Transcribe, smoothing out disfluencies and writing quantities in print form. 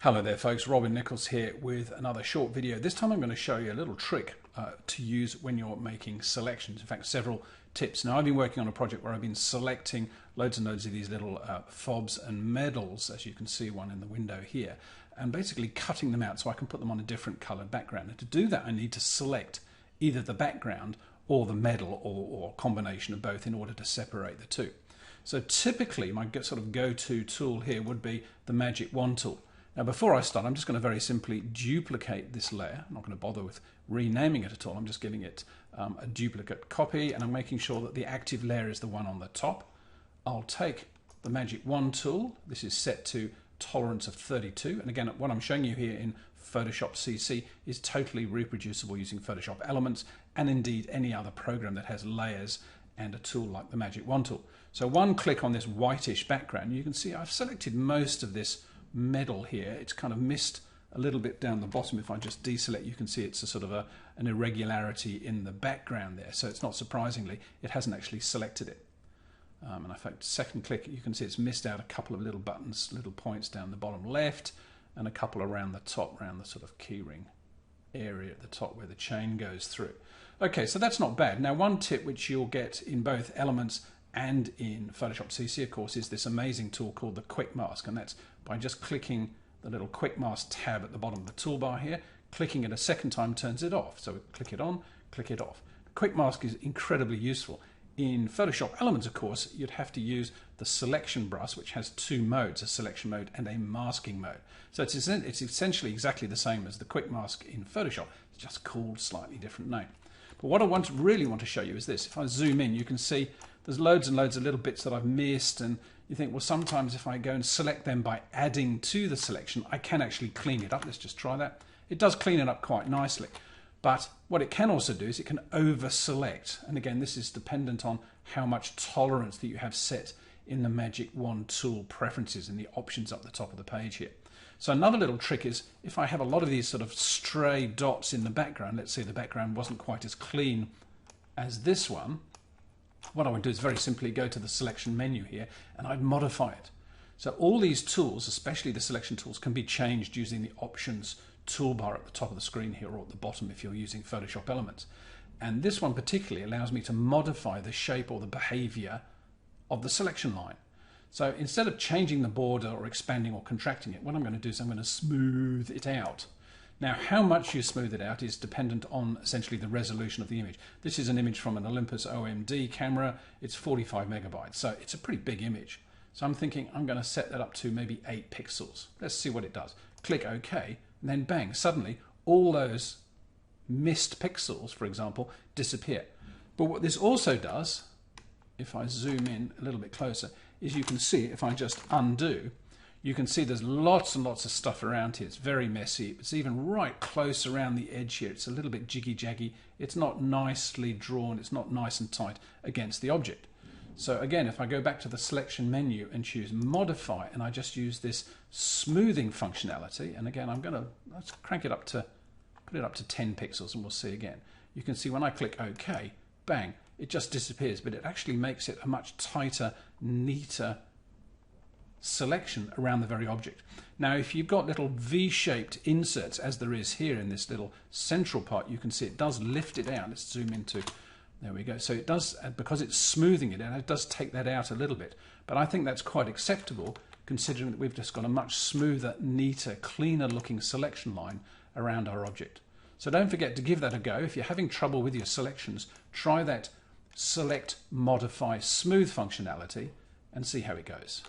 Hello there folks, Robin Nichols here with another short video. This time I'm going to show you a little trick to use when you're making selections. In fact, several tips. Now I've been working on a project where I've been selecting loads and loads of these little fobs and medals, as you can see one in the window here, and basically cutting them out so I can put them on a different coloured background. And to do that I need to select either the background or the medal or a combination of both in order to separate the two. So typically my sort of go-to tool here would be the magic wand tool. Now before I start, I'm just going to very simply duplicate this layer. I'm not going to bother with renaming it at all. I'm just giving it a duplicate copy, and I'm making sure that the active layer is the one on the top. I'll take the magic wand tool. This is set to tolerance of 32. And again, what I'm showing you here in Photoshop CC is totally reproducible using Photoshop Elements and indeed any other program that has layers and a tool like the magic wand tool. So one click on this whitish background, you can see I've selected most of this medal here. It's kind of missed a little bit down the bottom. If I just deselect, you can see it's a sort of an irregularity in the background there. So it's not surprisingly, it hasn't actually selected it. And in fact, second click, you can see it's missed out a couple of little buttons, little points down the bottom left, and a couple around the top, around the sort of keyring area at the top where the chain goes through. Okay, so that's not bad. Now, one tip which you'll get in both Elements and in Photoshop CC, of course, is this amazing tool called the Quick Mask, and that's by just clicking the little Quick Mask tab at the bottom of the toolbar here. Clicking it a second time turns it off. So click it on, click it off. Quick Mask is incredibly useful. In Photoshop Elements, of course, you'd have to use the selection brush, which has two modes, a selection mode and a masking mode. So it's essentially exactly the same as the Quick Mask in Photoshop. It's just called slightly different name. But what I really want to show you is this. If I zoom in, you can see there's loads and loads of little bits that I've missed, and you think, well, sometimes if I go and select them by adding to the selection, I can actually clean it up. Let's just try that. It does clean it up quite nicely. But what it can also do is it can over-select. And again, this is dependent on how much tolerance that you have set in the magic wand tool preferences and the options up the top of the page here. So another little trick is if I have a lot of these sort of stray dots in the background, let's say the background wasn't quite as clean as this one, what I would do is very simply go to the selection menu here and I'd modify it. So all these tools, especially the selection tools, can be changed using the options toolbar at the top of the screen here or at the bottom if you're using Photoshop Elements. And this one particularly allows me to modify the shape or the behavior of the selection line. So instead of changing the border or expanding or contracting it, what I'm going to do is I'm going to smooth it out. Now, how much you smooth it out is dependent on essentially the resolution of the image. This is an image from an Olympus OMD camera. It's 45 megabytes, so it's a pretty big image. So I'm thinking I'm going to set that up to maybe 8 pixels. Let's see what it does. Click OK, and then bang, suddenly all those missed pixels, for example, disappear. But what this also does, if I zoom in a little bit closer, is you can see if I just undo, you can see there's lots and lots of stuff around here. It's very messy. It's even right close around the edge here. It's a little bit jiggy-jaggy. It's not nicely drawn. It's not nice and tight against the object. So again, if I go back to the selection menu and choose modify, and I just use this smoothing functionality, and again, let's crank it up to, put it up to 10 pixels and we'll see again. You can see when I click OK, bang, it just disappears, but it actually makes it a much tighter, neater selection around the very object. Now, if you've got little V-shaped inserts, as there is here in this little central part, you can see it does lift it out. Let's zoom into, there we go. So it does, because it's smoothing it out, it does take that out a little bit. But I think that's quite acceptable, considering that we've just got a much smoother, neater, cleaner looking selection line around our object. So don't forget to give that a go. If you're having trouble with your selections, try that select, modify, smooth functionality and see how it goes.